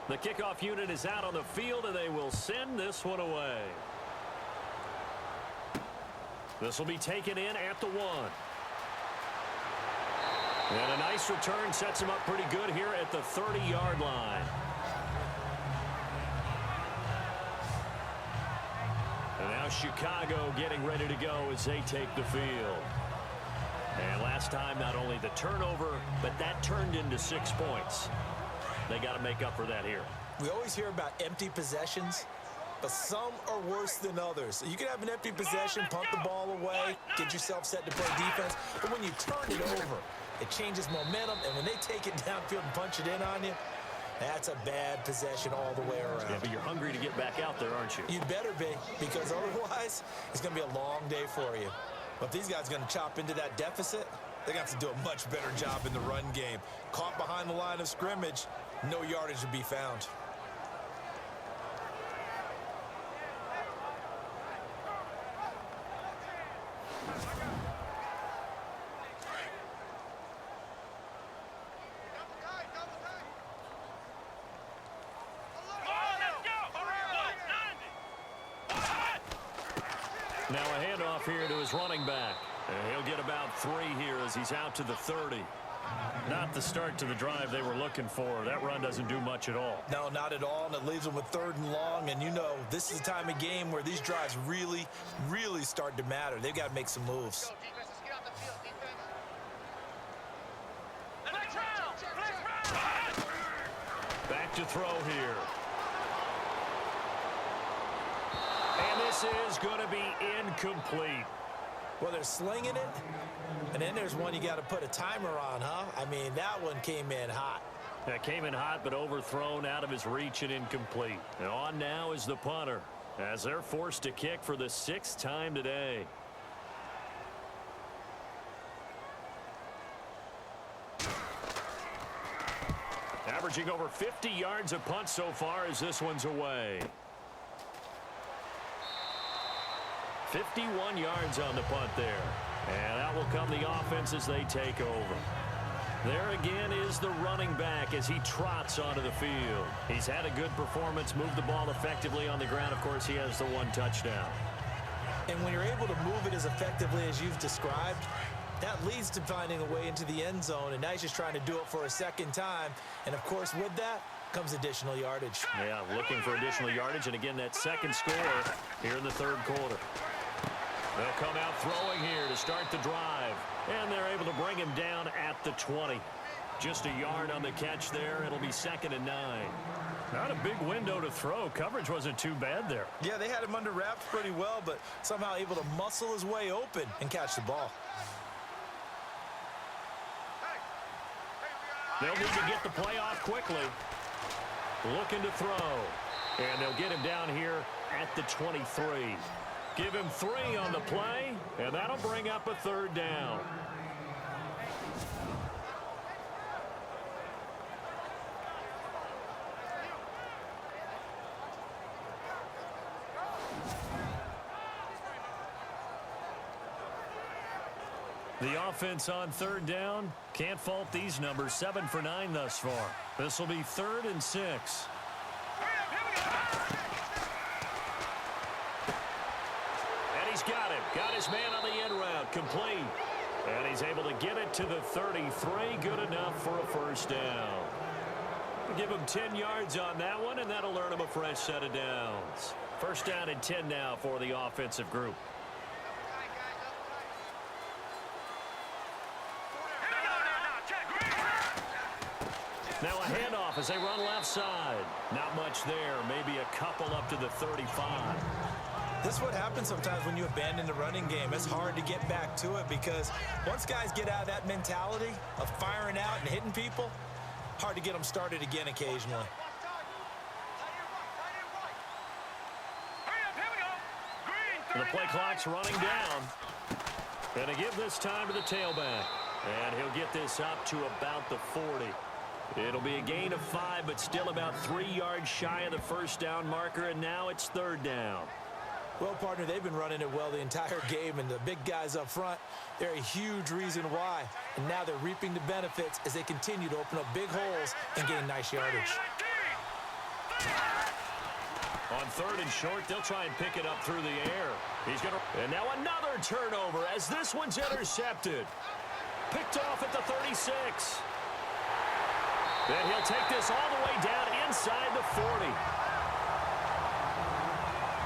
The kickoff unit is out on the field, and they will send this one away. This will be taken in at the 1. And a nice return sets him up pretty good here at the 30-yard line. And now Chicago getting ready to go as they take the field. And last time, not only the turnover, but that turned into 6 points. They got to make up for that here. We always hear about empty possessions, but some are worse than others. You can have an empty possession, punt the ball away, get yourself set to play defense, but when you turn it over, it changes momentum, and when they take it downfield and punch it in on you, that's a bad possession all the way around. Yeah, but you're hungry to get back out there, aren't you? You better be, because otherwise, it's going to be a long day for you. But if these guys are going to chop into that deficit, they're going to have to do a much better job in the run game. Caught behind the line of scrimmage, no yardage to be found. Now a handoff here to his running back. And he'll get about 3 here as he's out to the 30. Not the start to the drive they were looking for. That run doesn't do much at all. No, not at all, and it leaves them with 3rd and long. And you know, this is the time of game where these drives really, really start to matter. They've got to make some moves. Back to throw here. And this is going to be incomplete. Well, they're slinging it, and then there's one you got to put a timer on, huh? I mean, that one came in hot. That came in hot, but overthrown, out of his reach and incomplete. And on now is the punter, as they're forced to kick for the 6th time today. Averaging over 50 yards a punt so far as this one's away. 51 yards on the punt there. And out will come the offense as they take over. There again is the running back as he trots onto the field. He's had a good performance, moved the ball effectively on the ground. Of course, he has the 1 touchdown. And when you're able to move it as effectively as you've described, that leads to finding a way into the end zone. And now he's just trying to do it for a 2nd time. And, of course, with that comes additional yardage. Yeah, looking for additional yardage. And, again, that 2nd score here in the 3rd quarter. They'll come out throwing here to start the drive. And they're able to bring him down at the 20. Just a yard on the catch there. It'll be 2nd and 9. Not a big window to throw. Coverage wasn't too bad there. Yeah, they had him under wraps pretty well, but somehow able to muscle his way open and catch the ball. They'll need to get the play off quickly. Looking to throw. And they'll get him down here at the 23. Give him 3 on the play, and that'll bring up a 3rd down. The offense on 3rd down. Can't fault these numbers. 7 for 9 thus far. This will be 3rd and 6. He's got him. Got his man on the end route. Complete. And he's able to get it to the 33. Good enough for a 1st down. We'll give him 10 yards on that one, and that'll earn him a fresh set of downs. 1st down and 10 now for the offensive group. Now a handoff as they run left side. Not much there. Maybe a couple up to the 35. This is what happens sometimes when you abandon the running game. It's hard to get back to it because once guys get out of that mentality of firing out and hitting people, hard to get them started again occasionally. And the play clock's running down. And they give this time to the tailback. And he'll get this up to about the 40. It'll be a gain of 5, but still about 3 yards shy of the 1st down marker, and now it's 3rd down. Well, partner, they've been running it well the entire game, and the big guys up front, they're a huge reason why. And now they're reaping the benefits as they continue to open up big holes and gain nice yardage. On third and short, they'll try and pick it up through the air. And now another turnover as this one's intercepted. Picked off at the 36. Then he'll take this all the way down inside the 40.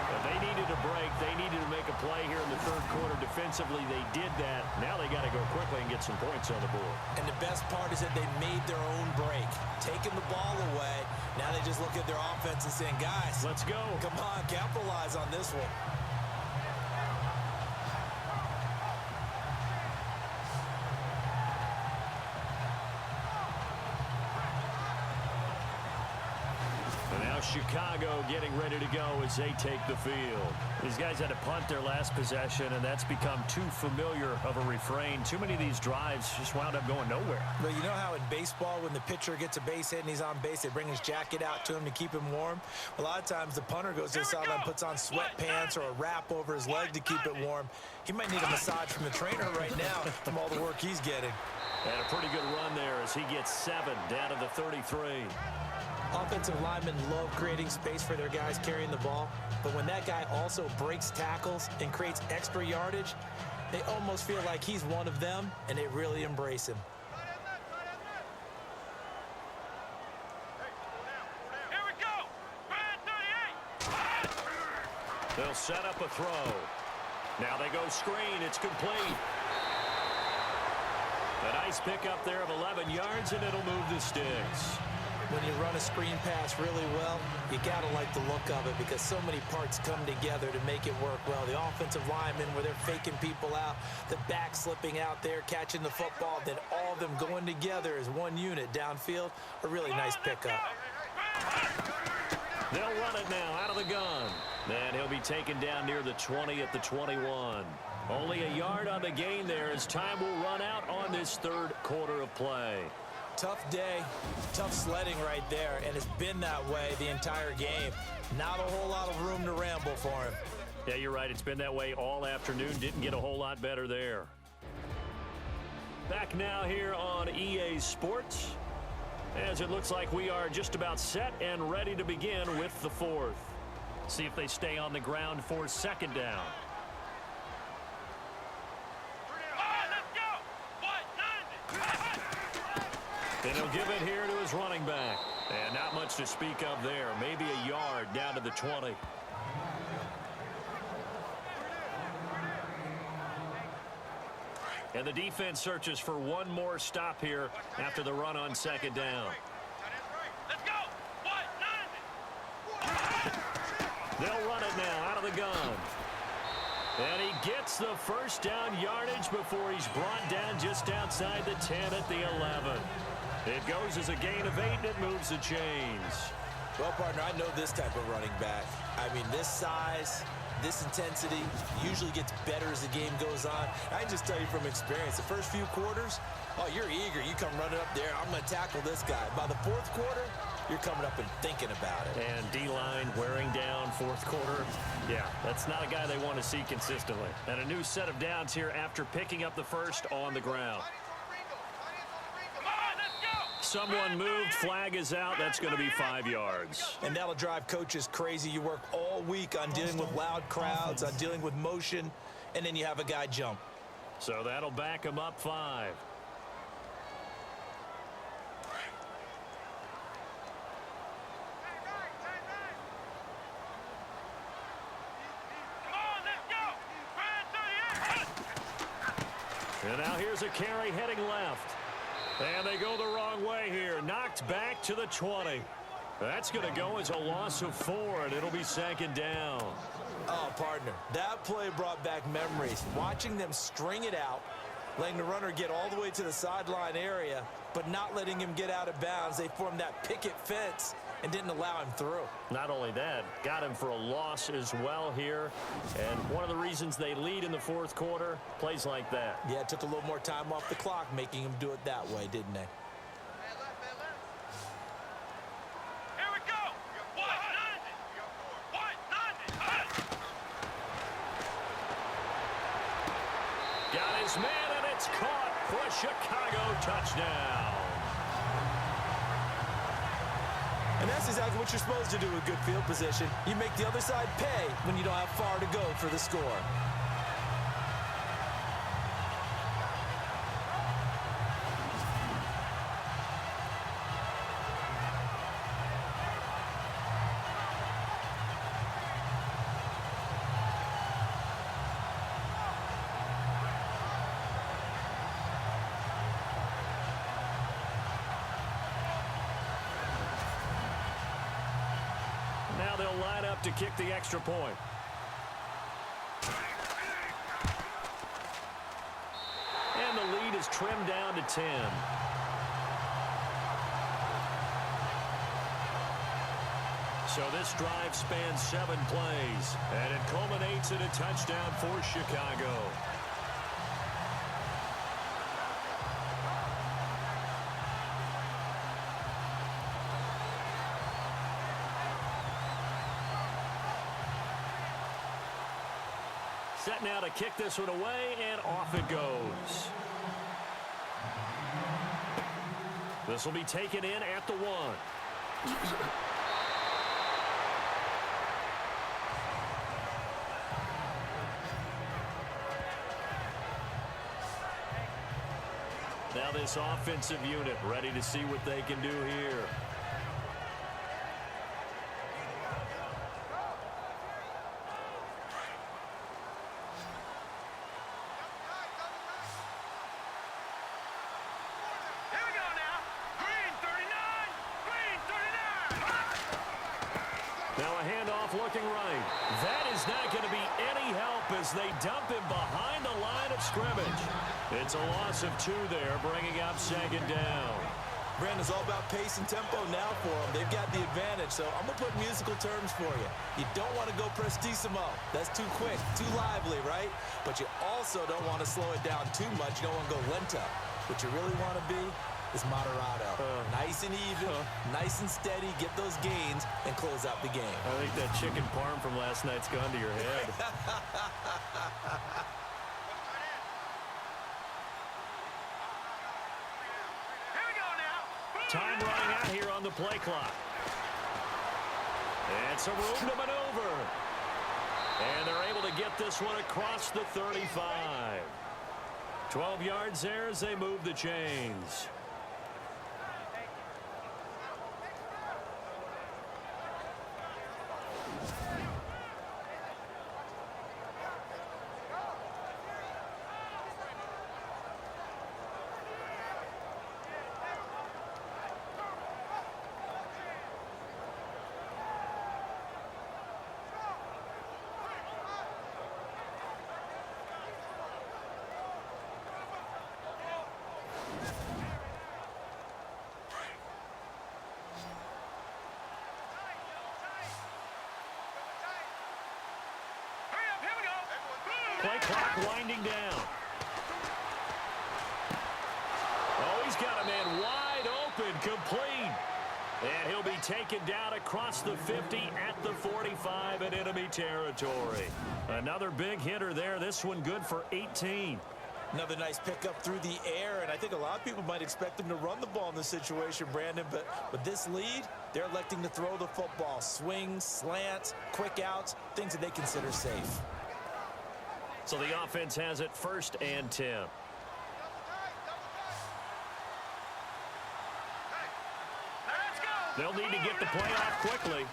And they needed a break. They needed to make a play here in the third quarter. Defensively, they did that. Now they got to go quickly and get some points on the board. And the best part is that they made their own break. Taking the ball away. Now they just look at their offense and saying, guys, let's go. Come on, capitalize on this one. Chicago getting ready to go as they take the field. These guys had to punt their last possession, and that's become too familiar of a refrain. Too many of these drives just wound up going nowhere. Well, you know how in baseball, when the pitcher gets a base hit and he's on base, they bring his jacket out to him to keep him warm? A lot of times the punter goes to the sideline, puts on sweatpants or a wrap over his leg to keep it warm. He might need a massage from the trainer right now from all the work he's getting. And a pretty good run there as he gets 7 down to the 33. Offensive linemen love creating space for their guys carrying the ball, but when that guy also breaks tackles and creates extra yardage, they almost feel like he's one of them, and they really embrace him. Here we go. Brad 38. They'll set up a throw. Now they go screen. It's complete. A nice pickup there of 11 yards, and it'll move the sticks. When you run a screen pass really well, you got to like the look of it because so many parts come together to make it work well. The offensive linemen, where they're faking people out, the back slipping out there, catching the football, then all of them going together as one unit downfield. A really nice pickup. They'll run it now out of the gun. And he'll be taken down near the 20 at the 21. Only a yard on the gain there as time will run out on this third quarter of play. Tough day, tough sledding right there, and it's been that way the entire game. Not a whole lot of room to ramble for him. Yeah, you're right. It's been that way all afternoon. Didn't get a whole lot better there. Back now here on EA Sports, as it looks like we are just about set and ready to begin with the fourth. See if they stay on the ground for second down. And he'll give it here to his running back. And not much to speak of there. Maybe a yard down to the 20. And the defense searches for one more stop here after the run on second down. Let's go. They'll run it now out of the gun. And he gets the first down yardage before he's brought down just outside the 10 at the 11. It goes as a gain of 8, and it moves the chains. Well, partner, I know this type of running back. I mean, this size, this intensity usually gets better as the game goes on. I can just tell you from experience, the first few quarters, oh, you're eager. You come running up there, I'm going to tackle this guy. By the fourth quarter, you're coming up and thinking about it. And D-line wearing down fourth quarter. Yeah, that's not a guy they want to see consistently. And a new set of downs here after picking up the first on the ground. Someone moved, flag is out. That's going to be 5 yards. And that'll drive coaches crazy. You work all week on dealing with loud crowds, on dealing with motion, and then you have a guy jump. So that'll back him up 5. And now here's a carry heading left. And they go the wrong way here. Knocked back to the 20. That's going to go as a loss of 4, and it'll be second down. Oh, partner, that play brought back memories. Watching them string it out, letting the runner get all the way to the sideline area, but not letting him get out of bounds. They formed that picket fence and didn't allow him through. Not only that, got him for a loss as well here. And one of the reasons they lead in the fourth quarter, plays like that. Yeah, it took a little more time off the clock, making him do it that way, didn't they? Here we go. Got his man, and it's caught for a Chicago touchdown. And that's exactly what you're supposed to do with good field position. You make the other side pay when you don't have far to go for the score. Now they'll line up to kick the extra point. And the lead is trimmed down to 10. So this drive spans 7 plays, and it culminates in a touchdown for Chicago. Set now to kick this one away, and off it goes. This will be taken in at the 1. Now this offensive unit ready to see what they can do here. Now a handoff looking right. That is not going to be any help as they dump him behind the line of scrimmage. It's a loss of 2 there, bringing up 2nd down. Brandon's all about pace and tempo now for them. They've got the advantage, so I'm going to put musical terms for you. You don't want to go prestissimo. That's too quick, too lively, right? But you also don't want to slow it down too much. You don't want to go lento. What you really want to be is moderado. Nice and even, nice and steady, get those gains, and close out the game. I think that chicken parm from last night's gone to your head. Time running out here on the play clock. And some room to maneuver. And they're able to get this one across the 35. 12 yards there as they move the chains. Play clock winding down. Oh, he's got a man wide open, complete. And he'll be taken down across the 50 at the 45 in enemy territory. Another big hitter there. This one good for 18. Another nice pickup through the air, and I think a lot of people might expect them to run the ball in this situation, Brandon, but with this lead, they're electing to throw the football. Swings, slants, quick outs, things that they consider safe. So the offense has it 1st and 10. They'll need to get the play off quickly.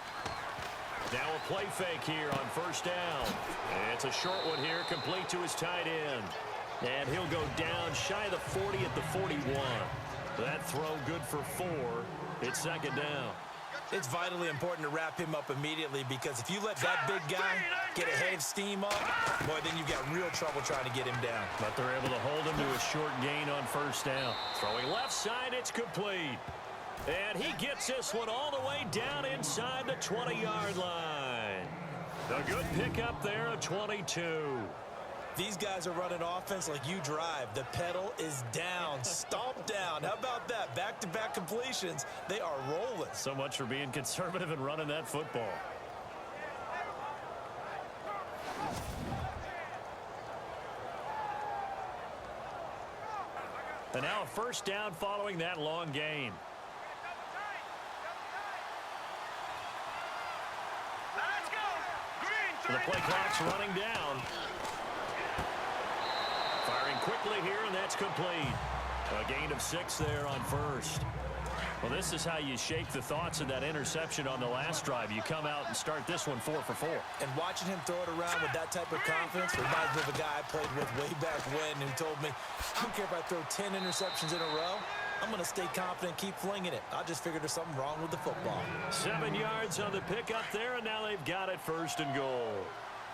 Now a play fake here on 1st down. And it's a short one here, complete to his tight end. And he'll go down shy of the 40 at the 41. That throw good for 4. It's 2nd down. It's vitally important to wrap him up immediately because if you let that big guy get a head of steam up, boy, then you've got real trouble trying to get him down. But they're able to hold him to a short gain on 1st down. Throwing left side, it's complete. And he gets this one all the way down inside the 20-yard line. A good pickup there, a 22. These guys are running offense like you drive. The pedal is down, stomp down. How about that? Back-to-back completions. They are rolling. So much for being conservative and running that football. And now a 1st down following that long gain. the play clock's running down. Firing quickly here, and that's complete. A gain of 6 there on first. Well, this is how you shake the thoughts of that interception on the last drive. You come out and start this one 4 for 4. And watching him throw it around with that type of confidence reminds me of a guy I played with way back when who told me, I don't care if I throw 10 interceptions in a row. I'm going to stay confident, keep flinging it. I just figured there's something wrong with the football. 7 yards on the pickup there, and now they've got it 1st and goal.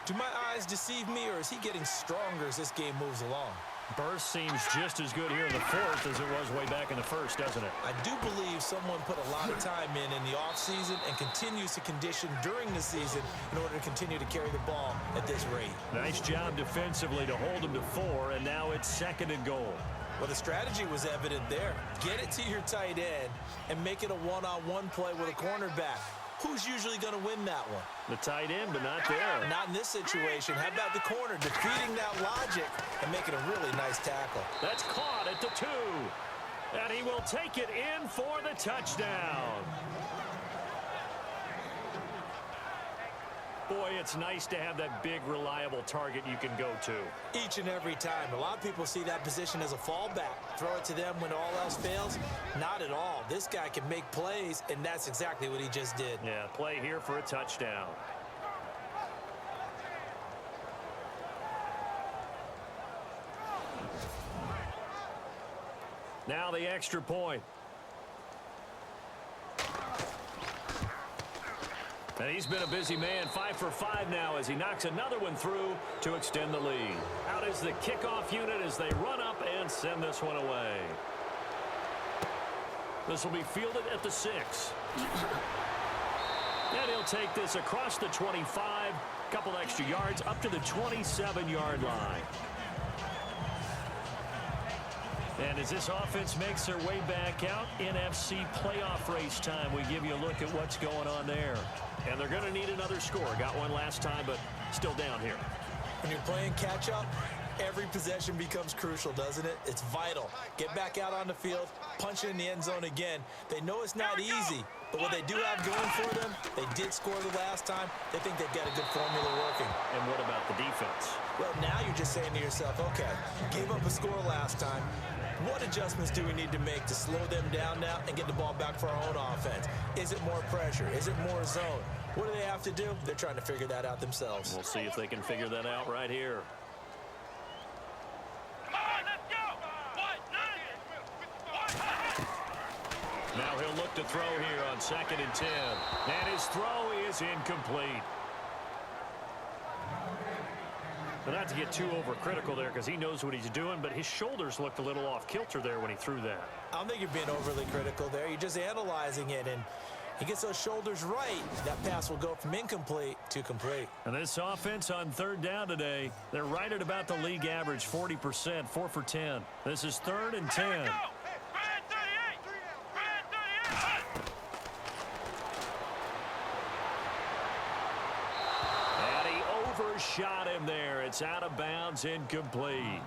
Do my eyes deceive me, or is he getting stronger as this game moves along? Burst seems just as good here in the 4th as it was way back in the 1st, doesn't it? I do believe someone put a lot of time in the offseason and continues to condition during the season in order to continue to carry the ball at this rate. Nice job defensively to hold him to 4, and now it's 2nd and goal. Well, the strategy was evident there. Get it to your tight end and make it a one-on-one play with a cornerback. Who's usually going to win that one? The tight end, but not there. Not in this situation. How about the corner defeating that logic and making a really nice tackle? That's caught at the 2. And he will take it in for the touchdown. Boy, it's nice to have that big, reliable target you can go to. Each and every time. A lot of people see that position as a fallback. Throw it to them when all else fails. Not at all. This guy can make plays, and that's exactly what he just did. Yeah, play here for a touchdown. Now the extra point. And he's been a busy man, 5 for 5 now as he knocks another one through to extend the lead. Out is the kickoff unit as they run up and send this one away. This will be fielded at the 6. And he'll take this across the 25, couple extra yards up to the 27-yard line. And as this offense makes their way back out, NFC playoff race time, we give you a look at what's going on there. And they're going to need another score. Got one last time, but still down here. When you're playing catch-up, every possession becomes crucial, doesn't it? It's vital. Get back out on the field, punch it in the end zone again. They know it's not easy, but what they do have going for them, they did score the last time. They think they've got a good formula working. And what about the defense? Well, now you're just saying to yourself, okay, gave up a score last time. What adjustments do we need to make to slow them down now and get the ball back for our own offense? Is it more pressure? Is it more zone? What do they have to do? They're trying to figure that out themselves. We'll see if they can figure that out right here. Come on, let's go. Now he'll look to throw here on 2nd and 10. And his throw is incomplete. But not to get too overcritical there because he knows what he's doing, but his shoulders looked a little off kilter there when he threw that. I don't think you're being overly critical there. You're just analyzing it, and he gets those shoulders right. That pass will go from incomplete to complete. And this offense on 3rd down today, they're right at about the league average, 40%, 4 for 10. This is 3rd and 10. Red 38. Shot him there. It's out of bounds, incomplete.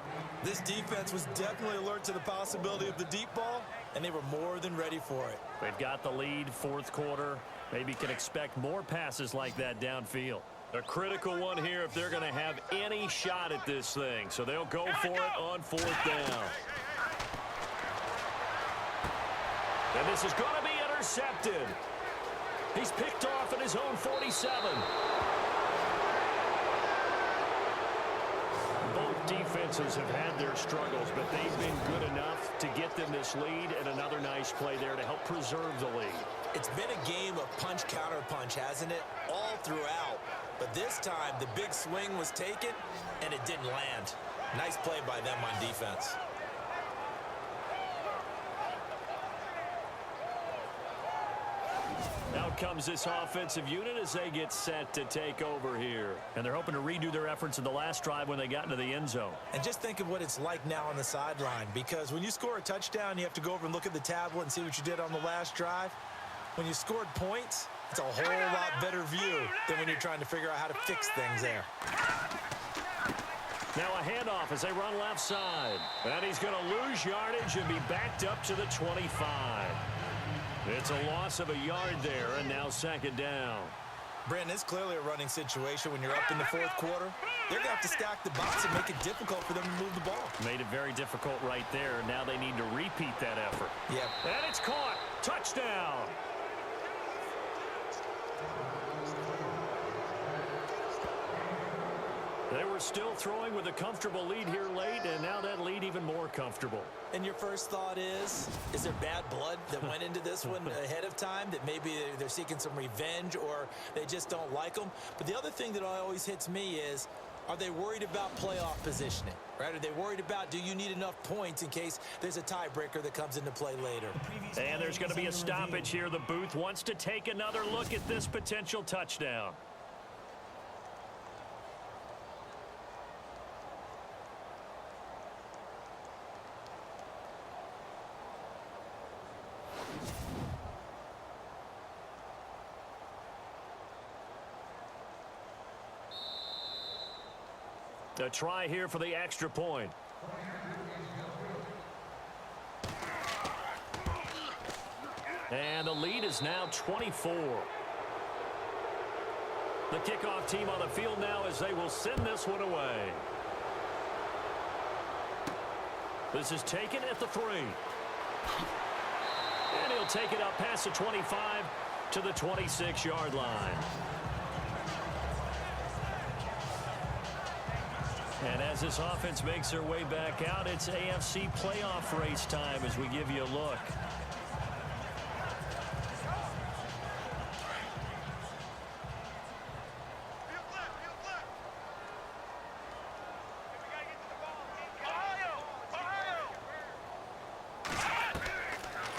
This defense was definitely alert to the possibility of the deep ball, and they were more than ready for it. They've got the lead, 4th quarter. Maybe can expect more passes like that downfield. A critical one here if they're going to have any shot at this thing. So they'll go for it on 4th down. And this is going to be intercepted. He's picked off at his own 47. Defenses have had their struggles, but they've been good enough to get them this lead, and another nice play there to help preserve the lead. It's been a game of punch-counter-punch, hasn't it? All throughout. But this time, the big swing was taken, and it didn't land. Nice play by them on defense. Out comes this offensive unit as they get set to take over here. And they're hoping to redo their efforts in the last drive when they got into the end zone. And just think of what it's like now on the sideline, because when you score a touchdown, you have to go over and look at the tablet and see what you did on the last drive. When you scored points, it's a whole lot better view than when you're trying to figure out how to fix things there. Now a handoff as they run left side. And he's going to lose yardage and be backed up to the 25. It's a loss of a yard there, and now 2nd down. Brandon, it's clearly a running situation when you're up in the fourth quarter. They're going to have to stack the box and make it difficult for them to move the ball. Made it very difficult right there. Now they need to repeat that effort. Yeah. And it's caught. Touchdown. They were still throwing with a comfortable lead here late, and now that lead even more comfortable. And your first thought is there bad blood that went into this one ahead of time, that maybe they're seeking some revenge or they just don't like them? But the other thing that always hits me is, are they worried about playoff positioning, right? Are they worried about, do you need enough points in case there's a tiebreaker that comes into play later? And there's going to be a stoppage here. The booth wants to take another look at this potential touchdown. A try here for the extra point. And the lead is now 24. The kickoff team on the field now as they will send this one away. This is taken at the 3. And he'll take it up past the 25 to the 26-yard line. And as this offense makes their way back out, it's AFC playoff race time as we give you a look.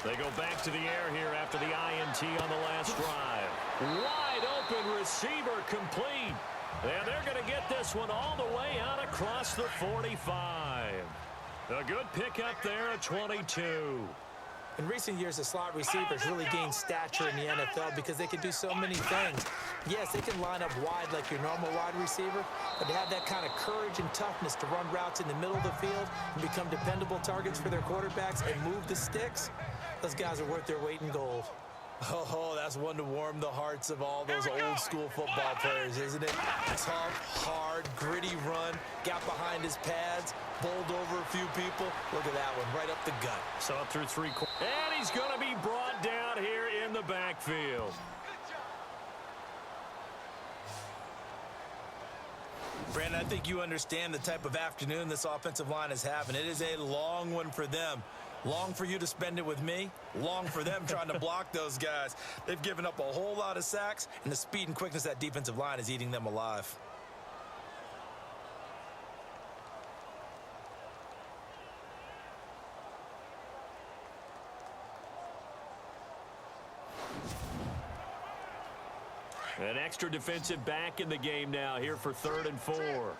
They go back to the air here after the INT on the last drive. Wide open receiver complete. And they're going to get this one all the way out across the 45. A good pickup there at 22. In recent years, the slot receivers really gained stature in the NFL because they can do so many things. Yes, they can line up wide like your normal wide receiver, but to have that kind of courage and toughness to run routes in the middle of the field and become dependable targets for their quarterbacks and move the sticks, those guys are worth their weight in gold. Oh, that's one to warm the hearts of all those old school football players, isn't it? Tough, hard, gritty run, got behind his pads, bowled over a few people. Look at that one, right up the gut. Saw it through 3 quarters. And he's going to be brought down here in the backfield. Brandon, I think you understand the type of afternoon this offensive line is having. It is a long one for them. Long for you to spend it with me. Long for them trying to block those guys. They've given up a whole lot of sacks, and the speed and quickness of that defensive line is eating them alive. An extra defensive back in the game now here for 3rd and 4.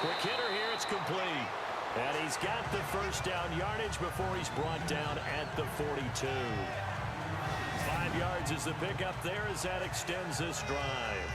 Quick hitter here, it's complete. And he's got the first down yardage before he's brought down at the 42. 5 yards is the pickup there as that extends this drive.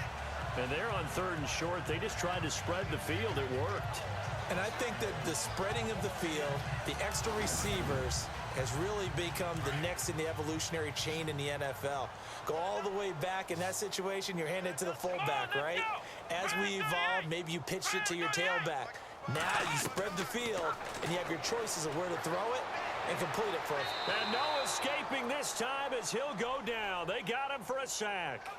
And they're on 3rd and short. They just tried to spread the field. It worked. And I think that the spreading of the field, the extra receivers, has really become the next in the evolutionary chain in the NFL. Go all the way back in that situation, you're handed to the fullback, right? As we evolve, maybe you pitched it to your tailback. Now you spread the field, and you have your choices of where to throw it and complete it for him. And no escaping this time as he'll go down. They got him for a sack.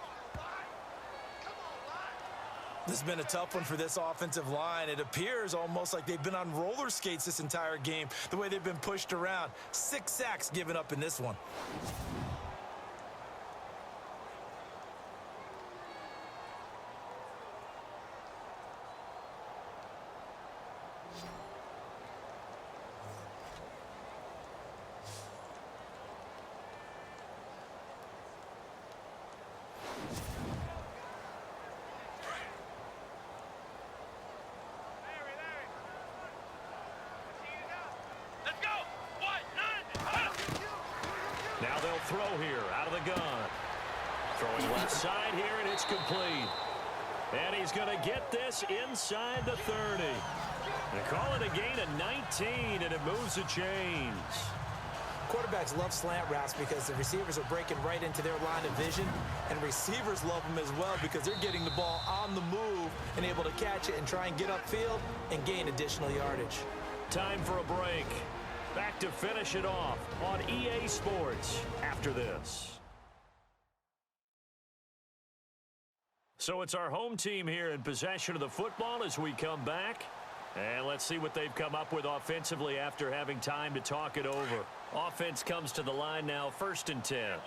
This has been a tough one for this offensive line. It appears almost like they've been on roller skates this entire game, the way they've been pushed around. 6 sacks given up in this one. Now they'll throw here out of the gun. Throwing left side here, and it's complete. And he's going to get this inside the 30. They call it a gain of 19, and it moves the chains. Quarterbacks love slant routes because the receivers are breaking right into their line of vision, and receivers love them as well because they're getting the ball on the move and able to catch it and try and get upfield and gain additional yardage. Time for a break. Back to finish it off on EA Sports after this. So it's our home team here in possession of the football as we come back. And let's see what they've come up with offensively after having time to talk it over. Offense comes to the line now, 1st and 10. Here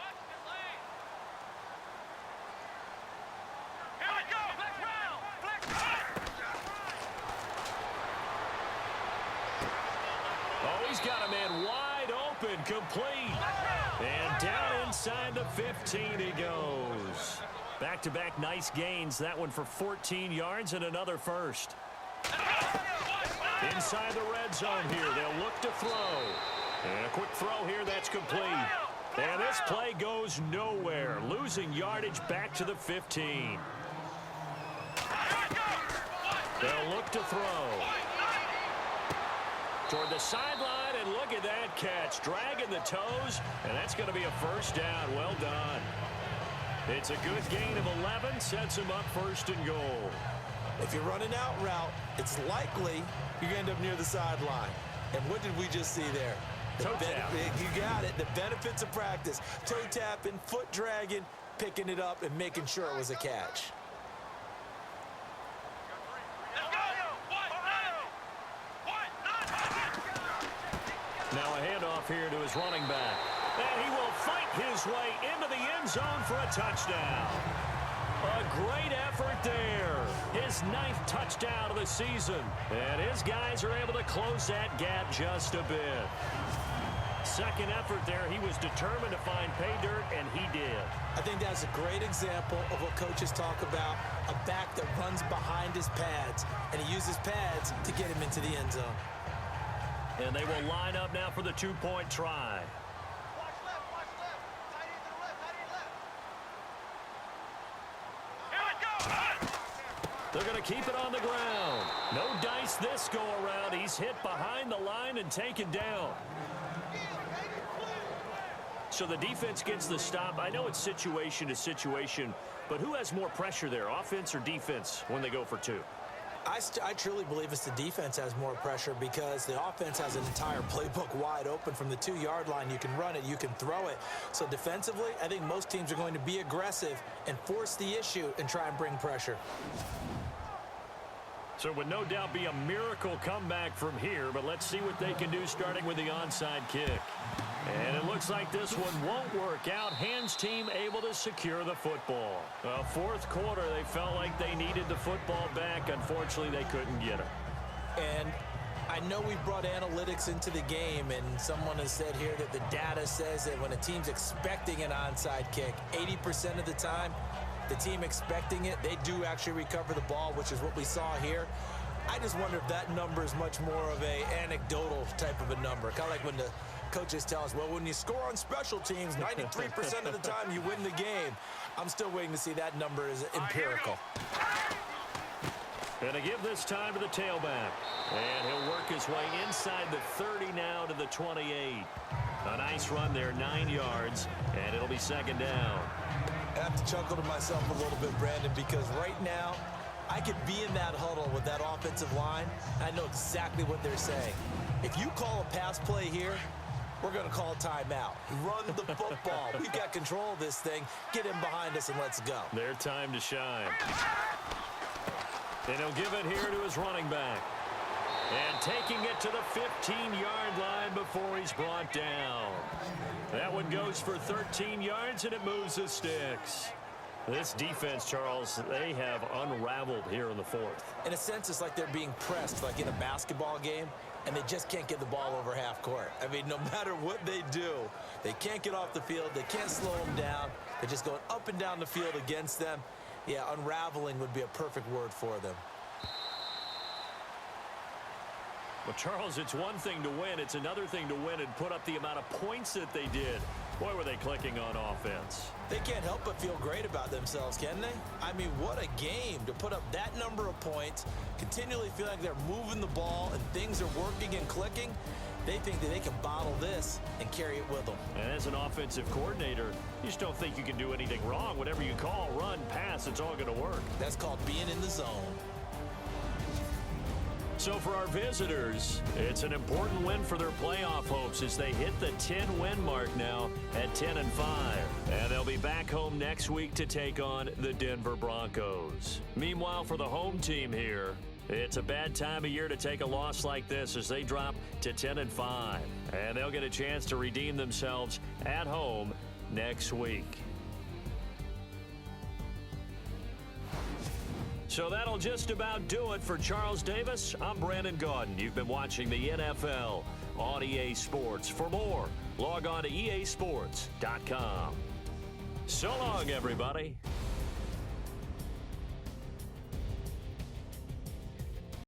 we go. Oh, he's got a man wide open, complete. And down inside the 15 he goes. Back-to-back nice gains. That one for 14 yards and another first. Inside the red zone here. They'll look to throw. And a quick throw here. That's complete. And this play goes nowhere. Losing yardage back to the 15. They'll look to throw. Toward the sideline, and look at that catch. Dragging the toes, and that's going to be a first down. Well done. It's a good gain of 11. Sets him up 1st and goal. If you're running out route, it's likely you're going to end up near the sideline. And what did we just see there? Toe tap. You got it. The benefits of practice. Toe tapping, foot dragging, picking it up, and making sure it was a catch. Now a handoff here to his running back. And he will fight his way into the end zone for a touchdown. A great effort there. His 9th touchdown of the season. And his guys are able to close that gap just a bit. Second effort there. He was determined to find pay dirt, and he did. I think that's a great example of what coaches talk about, a back that runs behind his pads, and he uses pads to get him into the end zone. And they will line up now for the 2-point try. They're going to keep it on the ground. No dice this go around. He's hit behind the line and taken down. So the defense gets the stop. I know it's situation to situation, but who has more pressure there, offense or defense, when they go for 2? I truly believe it's the defense has more pressure because the offense has an entire playbook wide open from the 2-yard line. You can run it, you can throw it. So defensively, I think most teams are going to be aggressive and force the issue and try and bring pressure. So it would no doubt be a miracle comeback from here, but let's see what they can do starting with the onside kick. And it looks like this one won't work out. Hands team able to secure the football. 4th quarter, they felt like they needed the football back. Unfortunately, they couldn't get it. And I know we brought analytics into the game, and someone has said here that the data says that when a team's expecting an onside kick, 80% of the time, the team expecting it, they do actually recover the ball, which is what we saw here. I just wonder if that number is much more of a anecdotal type of a number. Kind of like when the coaches tell us, well, when you score on special teams, 93% of the time you win the game. I'm still waiting to see that number is empirical. And to give this time to the tailback. And he'll work his way inside the 30 now to the 28. A nice run there, 9 yards, and it'll be 2nd down. I have to chuckle to myself a little bit, Brandon, because right now I could be in that huddle with that offensive line. I know exactly what they're saying. If you call a pass play here, we're going to call timeout. Run the football. We've got control of this thing. Get him behind us and let's go. Their time to shine. And he'll give it here to his running back. And taking it to the 15-yard line before he's brought down. That one goes for 13 yards, and it moves the sticks. This defense, Charles, they have unraveled here in the 4th. In a sense, it's like they're being pressed, like in a basketball game, and they just can't get the ball over half court. I mean, no matter what they do, they can't get off the field. They can't slow them down. They're just going up and down the field against them. Yeah, unraveling would be a perfect word for them. Well, Charles, it's one thing to win. It's another thing to win and put up the amount of points that they did. Boy, were they clicking on offense. They can't help but feel great about themselves, can they? I mean, what a game to put up that number of points, continually feel like they're moving the ball and things are working and clicking. They think that they can bottle this and carry it with them. And as an offensive coordinator, you just don't think you can do anything wrong. Whatever you call, run, pass, it's all going to work. That's called being in the zone. So for our visitors, it's an important win for their playoff hopes as they hit the 10-win mark now at 10-5. And they'll be back home next week to take on the Denver Broncos. Meanwhile, for the home team here, it's a bad time of year to take a loss like this as they drop to 10-5. And they'll get a chance to redeem themselves at home next week. So that'll just about do it for Charles Davis. I'm Brandon Gaudin. You've been watching the NFL on EA Sports. For more, log on to easports.com. So long, everybody.